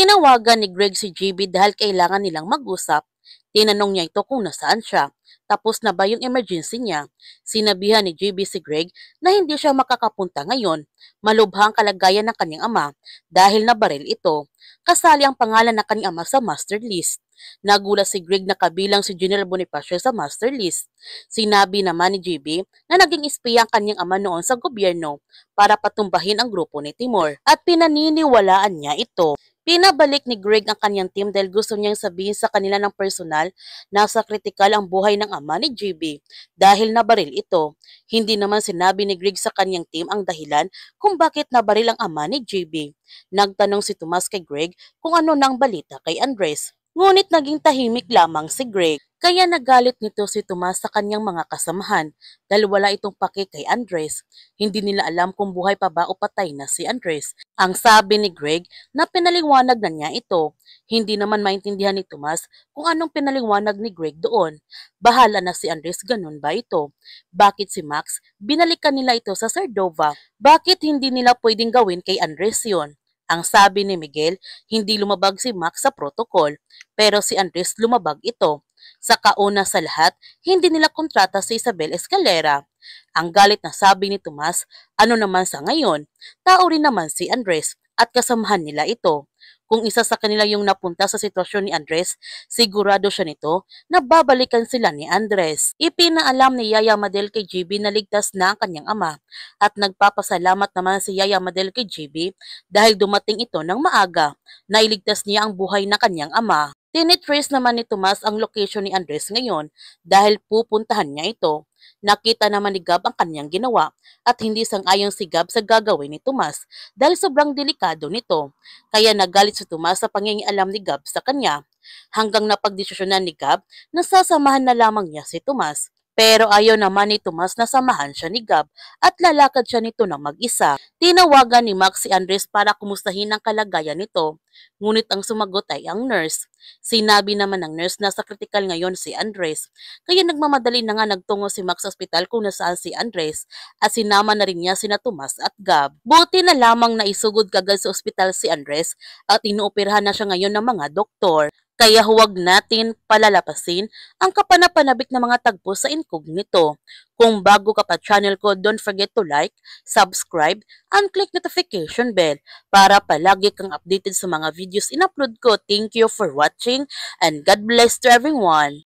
Tinawagan ni Greg si JB dahil kailangan nilang mag-usap. Tinanong niya ito kung nasaan siya. Tapos na ba yung emergency niya? Sinabihan ni JB si Greg na hindi siya makakapunta ngayon. Malubha ang kalagayan ng kanyang ama dahil nabaril ito. Kasali ang pangalan ng kanyang ama sa master list. Nagulat si Greg na kabilang si General Bonifacio sa master list. Sinabi naman ni JB na naging espiya ang kanyang ama noon sa gobyerno para patumbahin ang grupo ni Timur at pinaniniwalaan niya ito. Pinabalik ni Greg ang kanyang team dahil gusto niyang sabihin sa kanila ng personal na sa kritikal ang buhay ng ama ni JB dahil nabaril ito. Hindi naman sinabi ni Greg sa kanyang team ang dahilan kung bakit nabaril ang ama ni JB. Nagtanong si Tomas kay Greg kung ano nang balita kay Andres. Ngunit naging tahimik lamang si Greg. Kaya nagalit nito si Tomas sa kanyang mga kasamahan dahil wala itong pake kay Andres. Hindi nila alam kung buhay pa ba o patay na si Andres. Ang sabi ni Greg na pinaliwanag na niya ito. Hindi naman maintindihan ni Tomas kung anong pinaliwanag ni Greg doon. Bahala na si Andres, ganun ba ito? Bakit si Max? Binalikan nila ito sa Sardova. Bakit hindi nila pwedeng gawin kay Andres yon? Ang sabi ni Miguel, hindi lumabag si Max sa protocol, pero si Andres lumabag ito. Sa kauna sa lahat, hindi nila kontrata si Isabel Escalera. Ang galit na sabi ni Tomas, ano naman sa ngayon? Tao rin naman si Andres at kasamahan nila ito. Kung isa sa kanila yung napunta sa sitwasyon ni Andres, sigurado siya nito na babalikan sila ni Andres. Ipinaalam ni Yaya Madel kay JB na ligtas na ang kanyang ama at nagpapasalamat naman si Yaya Madel kay JB dahil dumating ito ng maaga. Nailigtas niya ang buhay ng kanyang ama. Tinitrace naman ni Tomas ang location ni Andres ngayon dahil pupuntahan niya ito. Nakita naman ni Gab ang kanyang ginawa at hindi sang-ayon si Gab sa gagawin ni Tomas dahil sobrang delikado nito. Kaya nagalit si Tomas sa pangingialam ni Gab sa kanya hanggang napagdesisyonan ni Gab na sasamahan na lamang niya si Tomas. Pero ayaw naman ni Tomas na samahan siya ni Gab at lalakad siya nito na mag-isa. Tinawagan ni Max si Andres para kumustahin ang kalagayan nito. Ngunit ang sumagot ay ang nurse. Sinabi naman ng nurse na sa kritikal ngayon si Andres. Kaya nagmamadali na nga nagtungo si Max sa ospital kung nasaan si Andres at sinama na rin niya sina Tomas at Gab. Buti na lamang na isugod kagad sa ospital si Andres at inuoperahan na siya ngayon ng mga doktor. Kaya huwag natin palalapasin ang kapanapanabik na mga tagpo sa Incognito. Kung bago ka pa channel ko, don't forget to like, subscribe, and click notification bell para palagi kang updated sa mga videos in-upload ko. Thank you for watching and God bless to everyone.